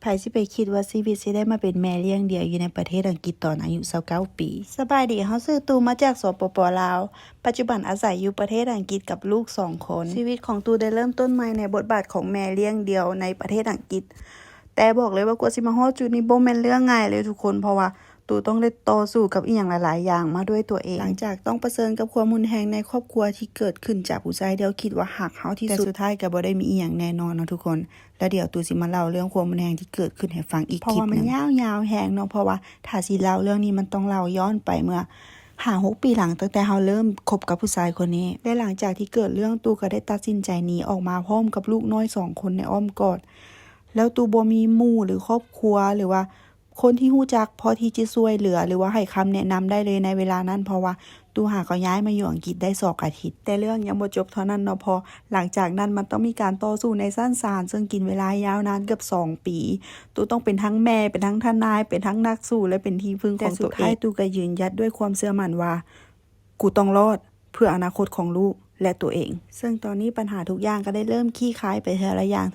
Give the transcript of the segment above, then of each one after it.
ไผสิไปคิดว่าชีวิตสิได้มาเป็นแม่เลี้ยงเดี่ยวอยู่ในประเทศอังกฤษตอนอายุ29ปีสบายดีเฮาซื้อตูมาจากสปป.ลาวปัจจุบันอาศัยอยู่ประเทศอังกฤษกับลูก2คนชีวิตของตูได้เริ่มต้นใหม่ในบทบาทของแม่เลี้ยงเดี่ยวในประเทศอังกฤษแต่บอกเลยว่ากว่าสิมาฮอดจุดนี้บ่แม่นเรื่องง่ายเลยทุกคนเพราะว่าตูต้องได้ต่อสู้กับอีหยังหลายๆอย่างมาด้วยตัวเองหลังจากต้องเผชิญกับความรุนแรงในครอบครัวที่เกิดขึ้นจากผู้ชายเดียวคิดว่าหักเฮาที่สุดแต่สุดท้ายก็บ่ได้มีอีหยังแน่นอนเนาะทุกคนแล้วเดี๋ยวตูสิมาเล่าเรื่องความรุนแรงที่เกิดขึ้นให้ฟังอีกคลิปนึงเพราะว่ามันยาวๆแฮงเนาะเพราะว่าถ้าสิเล่าเรื่องนี้มันต้องเล่าย้อนไปเมื่อ5-6 ปีหลังตั้งแต่เฮาเริ่มคบกับผู้ชายคนนี้และหลังจากที่เกิดเรื่องตูก็ได้ตัดสินใจหนีออกมาพร้อมกับลูกน้อย2คนในอ้อมกอดแล้วตูบ่มีหมู่หรือครอบครัวหรือว่าคนที่รู้จักพอที่จะช่วยเหลือหรือว่าให้คำแนะนำได้เลยในเวลานั้นเพราะว่าตูหาก็ย้ายมาอยู่อังกฤษได้2 อาทิตย์แต่เรื่องยังบ่จบเท่านั้นเนาะพอหลังจากนั้นมันต้องมีการต่อสู้ในชั้นศาลซึ่งกินเวลายาวนานเกือบ2 ปีตูต้องเป็นทั้งแม่เป็นทั้งทนายเป็นทั้งนักสู้และเป็นที่พึ่งของตัวเองแต่สุดท้ายตูก็ยืนหยัดด้วยความเชื่อมั่นว่ากูต้องรอดเพื่ออนาคตของลูกและตัวเองซึ่งตอนนี้ปัญหาทุกอย่างก็ได้เริ่มคลี่คลายไปทีละอย่าง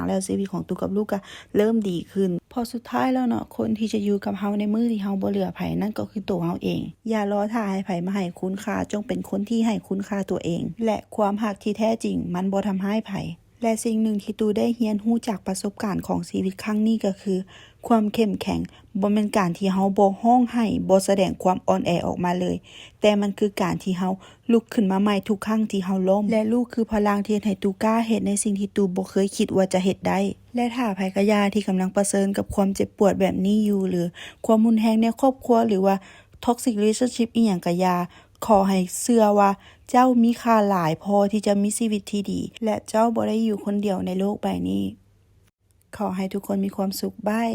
แล้วชีวิตของตูกับลูกก็เริ่มดีขึ้นพอสุดท้ายแล้วเนาะคนที่จะอยู่กับเฮาในมื้อที่เฮาบ่เหลือไผนั่นก็คือตัวเฮาเองอย่ารอท่าให้ไผมาให้คุณค่าจงเป็นคนที่ให้คุณค่าตัวเองและความรักที่แท้จริงมันบ่ทำร้ายไผและสิ่งหนึ่งที่ตูได้เรียนรู้จากประสบการณ์ของชีวิตครั้งนี้ก็คือความเข้มแข็งบ่แม่นการที่เฮาบ่ร้องไห้บ่แสดงความอ่อนแอออกมาเลยแต่มันคือการที่เฮาลุกขึ้นมาใหม่ทุกครั้งที่เฮาล้มและลูกคือพลังที่เฮ็ดให้ตูกล้าเฮ็ดในสิ่งที่ตูบ่เคยคิดว่าจะเฮ็ดได้และถ้าไผก็อย่าที่กำลังเผชิญกับความเจ็บปวดแบบนี้อยู่หรือความรุนแรงในครอบครัวหรือว่า toxic relationship อีหยังก็อย่าขอให้เชื่อว่าเจ้ามีค่าหลายพอที่จะมีชีวิตที่ดีและเจ้าบ่ได้อยู่คนเดียวในโลกใบนี้ขอให้ทุกคนมีความสุขบาย